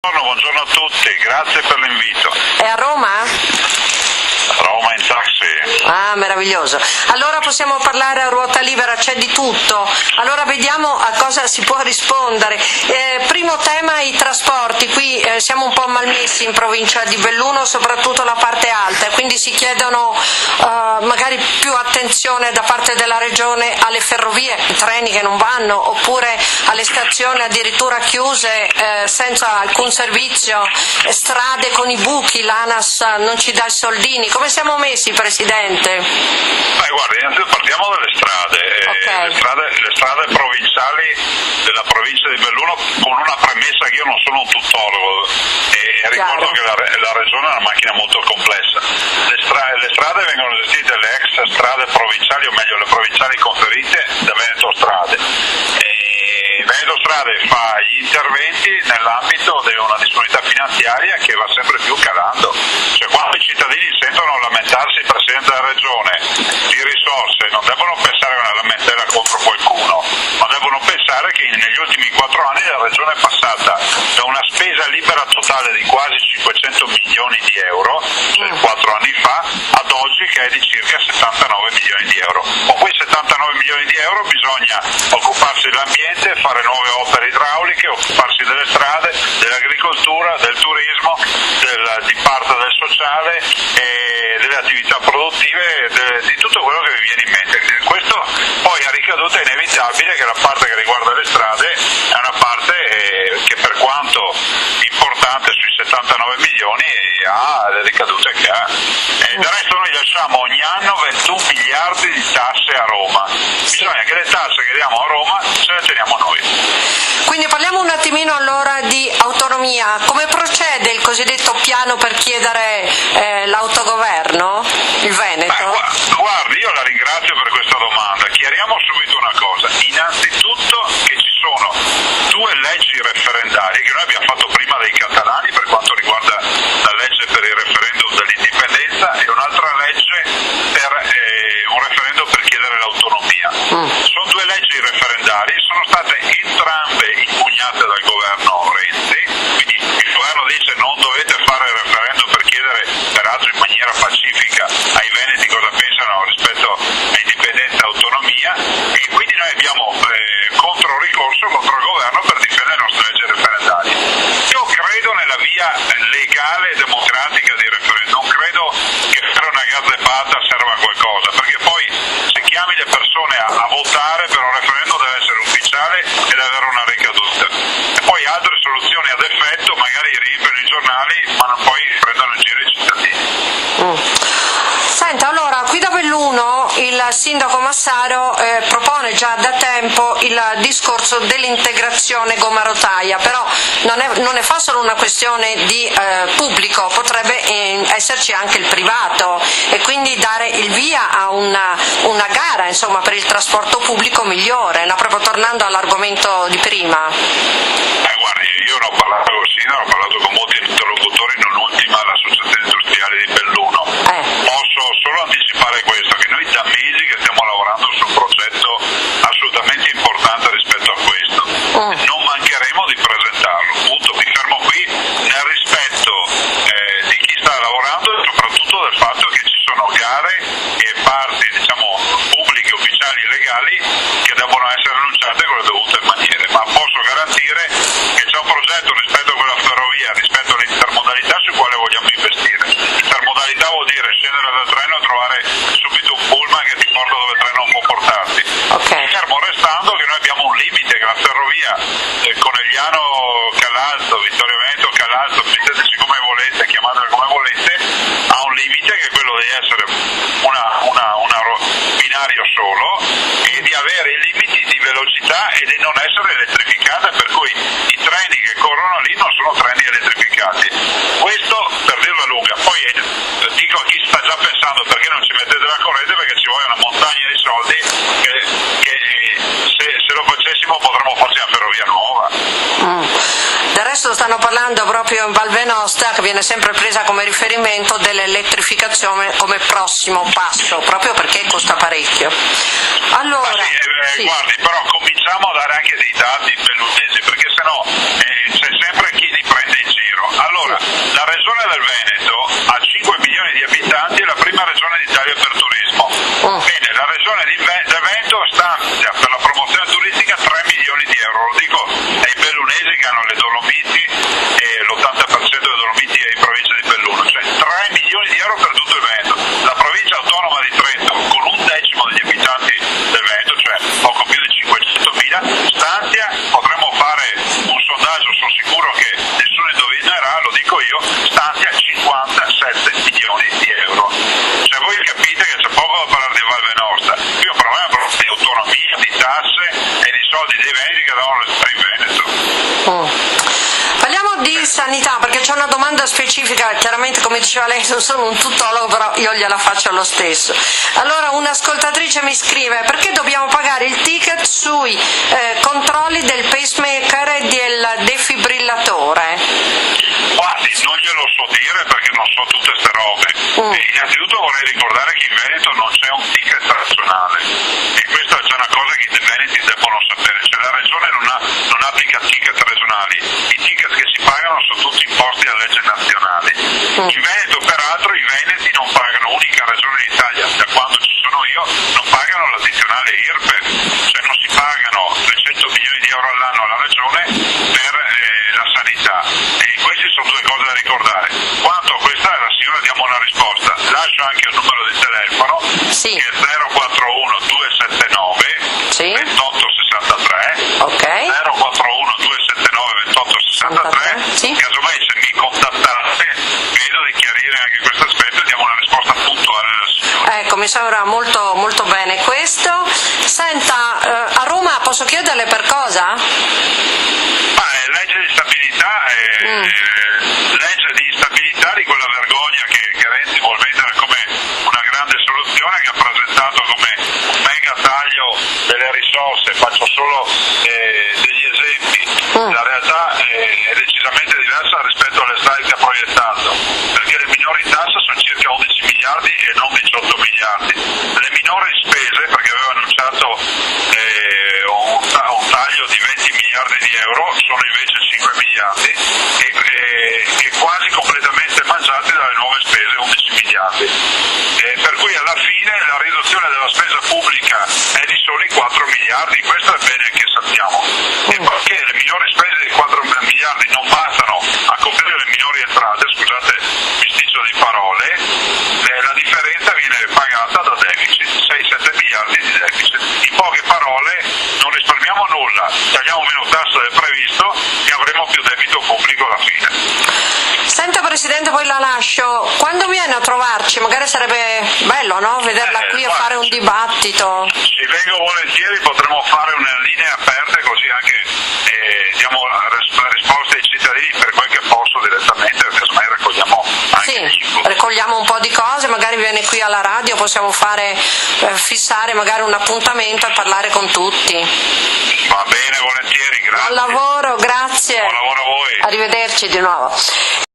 Buongiorno a tutti, grazie per l'invito. È a Roma? Roma in taxi. Ah, meraviglioso. Allora possiamo parlare a ruota libera, c'è di tutto. Allora vediamo a cosa si può rispondere. Primo tema, i trasporti. Qui siamo un po' malmessi in provincia di Belluno, soprattutto la parte alta, e quindi si chiedono magari più attenzione da parte della regione alle ferrovie, i treni che non vanno, oppure alle stazioni addirittura chiuse senza alcun servizio, strade con i buchi, l'ANAS non ci dà i soldini. Come siamo messi, Presidente? Guarda, innanzitutto partiamo dalle strade. Okay. Le strade provinciali della provincia di Belluno, con una premessa che io non sono un tutologo e ricordo che la regione è una macchina molto complessa. Le strade vengono gestite le ex strade provinciali, o meglio le provinciali conferite da Veneto Strade. Veneto Strade fa gli interventi nell'ambito di una disponibilità finanziaria che va sempre più calando. Cioè, quando i cittadini sentono lamentarsi il Presidente della Regione di risorse, non devono pensare a una lamentela contro qualcuno, ma devono pensare che negli ultimi 4 anni la Regione è passata da una spesa libera totale di quasi 500 milioni di euro, cioè 4 anni fa, ad oggi che è di circa 79 milioni di euro. Con quei 79 milioni di euro bisogna occuparsi dell'ambiente, fare nuove opere idrauliche, occuparsi delle strade, dell'agricoltura, del turismo, di parte del sociale, delle attività produttive, di tutto quello che vi viene in mente. Questo poi ha ricadute inevitabile che la parte che riguarda le strade è una parte che, per quanto importante sui 79 milioni, ha le ricadute che ha. Del resto noi lasciamo ogni anno 21 miliardi di tasse a Roma. Bisogna che le tasse che diamo a Roma ce le teniamo noi. Quindi parliamo un attimino allora di autonomia. Come procede il cosiddetto piano per chiedere l'autogoverno? Il Veneto? Guardi, io la ringrazio per questa domanda. Chiariamo subito una cosa. Innanzitutto che ci sono 2 leggi referendarie che noi abbiamo fatto prima dei catalani per quanto riguarda la legge per il referendum dell'indipendenza e un'altra legge per un referendum per chiedere l'autonomia. Sono 2 leggi referendarie, sono state entrambe impugnate dal governo Renzi, quindi il governo dice non dovete fare il referendum per chiedere, peraltro in maniera pacifica, ai veneti cosa pensano rispetto a indipendenza e autonomia, e quindi noi abbiamo controricorso contro il governo per difendere le nostre leggi referendarie. Io credo nella via legale e democratica dei referendum, non credo che fare una gazzepata serva a qualcosa, perché poi se chiami le persone a votare per un referendum deve essere ufficiale e deve avere una ricaduta. E poi altre soluzioni ad effetto magari riempiono i giornali ma non poi prendono in giro i cittadini. Senta, allora, qui da Belluno il sindaco Massaro propone già da tempo il discorso dell'integrazione gomma-rotaia, però non ne fa solo una questione di pubblico, potrebbe esserci anche il privato e quindi dare il via a una gara, insomma, per il trasporto pubblico migliore, proprio tornando all'argomento di prima. Guardi, io ne ho parlato con il sindaco, ho parlato con molti interlocutori, non ultima l'Associazione Industriale di Belluno. Posso solo anticipare questo, che noi da mesi che stiamo lavorando su un progetto assolutamente importante rispetto a questo. Non mancheremo di presentarlo, appunto, mi fermo qui nel rispetto di chi sta lavorando e soprattutto del fatto che ci sono gare e parti, diciamo, pubbliche, ufficiali, legali che devono essere annunciate con le dovute maniere, ma posso garantire che c'è un progetto rispetto a quella ferrovia, rispetto all'intermodalità sul quale vogliamo investire. Intermodalità vuol dire scendere dal treno e trovare subito un pullman che ti porta dove il treno non può portarti. Fermo restando che noi abbiamo un limite, che la ferrovia Conegliano Calalzo, Vittorio Veneto Calalzo, metteteci come volete, chiamatela come volete, ha un limite che è quello di essere un binario solo e di avere i limiti di velocità e di non essere elettrificata, per cui i treni che corrono lì non sono treni elettrificati. Questo per dirla lunga. Poi dico a chi sta già pensando perché non ci mettete la corrente, perché ci vuole una montagna di soldi che se lo facessimo potremmo farci una ferrovia nuova. Del resto stanno parlando proprio in Val Venosta, che viene sempre presa come riferimento, dell'elettrificazione come prossimo passo, proprio perché costa parecchio. Allora, guardi, però cominciamo a dare anche dei dati bellunesi, perché sennò c'è sempre chi li prende in sanità, perché c'è una domanda specifica, chiaramente come diceva lei non sono un tutologo, però io gliela faccio lo stesso. Allora un'ascoltatrice mi scrive: perché dobbiamo pagare il ticket sui controlli del pacemaker e del defibrillatore? Guardi, non glielo so dire perché non so tutte queste robe. E innanzitutto vorrei ricordare che in Veneto non c'è un ticket nazionale, e questa è una cosa che i veneti debbono sapere, cioè la regione non applica ticket regionali, i ticket che si pagano sono tutti imposti a legge nazionale. In Veneto peraltro i veneti non pagano, unica regione d'Italia da quando ci sono io, non pagano l'addizionale IRPEF, cioè non si pagano 300 milioni di euro all'anno alla regione per la sanità, e queste sono due cose da ricordare. Quanto a questa la signora diamo una risposta, lascio anche il numero di telefono, sì, che è 041 279 sì, 2863, ok, 041 279 2863, sì. Casomai se mi contattate vedo di chiarire anche questo aspetto e diamo una risposta puntuale alla signora. Ecco, mi sembra molto, molto bene questo. Senta, a Roma posso chiederle per cosa? Legge di stabilità, legge di stabilità di quella vergogna che Renzi vuol vendere come una grande soluzione, che ha presentato come un mega taglio delle risorse. Faccio solo degli esempi. La realtà è decisamente diversa rispetto alle slide che ha proiettato, perché le minori tasse sono circa 11 miliardi e non 18 miliardi. Le minori spese, perché aveva annunciato un taglio di 20 miliardi di euro, sono invece 5 miliardi e quasi completamente mangiati dalle nuove spese, 11 miliardi. Per cui alla fine la riduzione della spesa pubblica è di soli 4 miliardi, questo è bene che sappiamo. E perché le minori spese di 4 miliardi non bastano a coprire le minori entrate, scusate bisticcio di parole, la differenza viene pagata da deficit, 6-7 miliardi di deficit. In poche parole non risparmiamo nulla, tagliamo meno tasse del previsto e avremo più debito pubblico alla fine. Senta Presidente, poi la lascio, quando viene a trovarci? Magari sarebbe bello, no? Vederla qui a fare un dibattito. Ci vengo volentieri, potremo fare una linea aperte così anche diamo risposte ai cittadini per quel che posso direttamente, perché ormai raccogliamo anche sì, raccogliamo un po' di cose, magari viene qui alla radio, possiamo fissare magari un appuntamento e parlare con tutti. Va bene, volentieri, grazie. Buon lavoro, grazie. Buon lavoro a voi. Arrivederci di nuovo.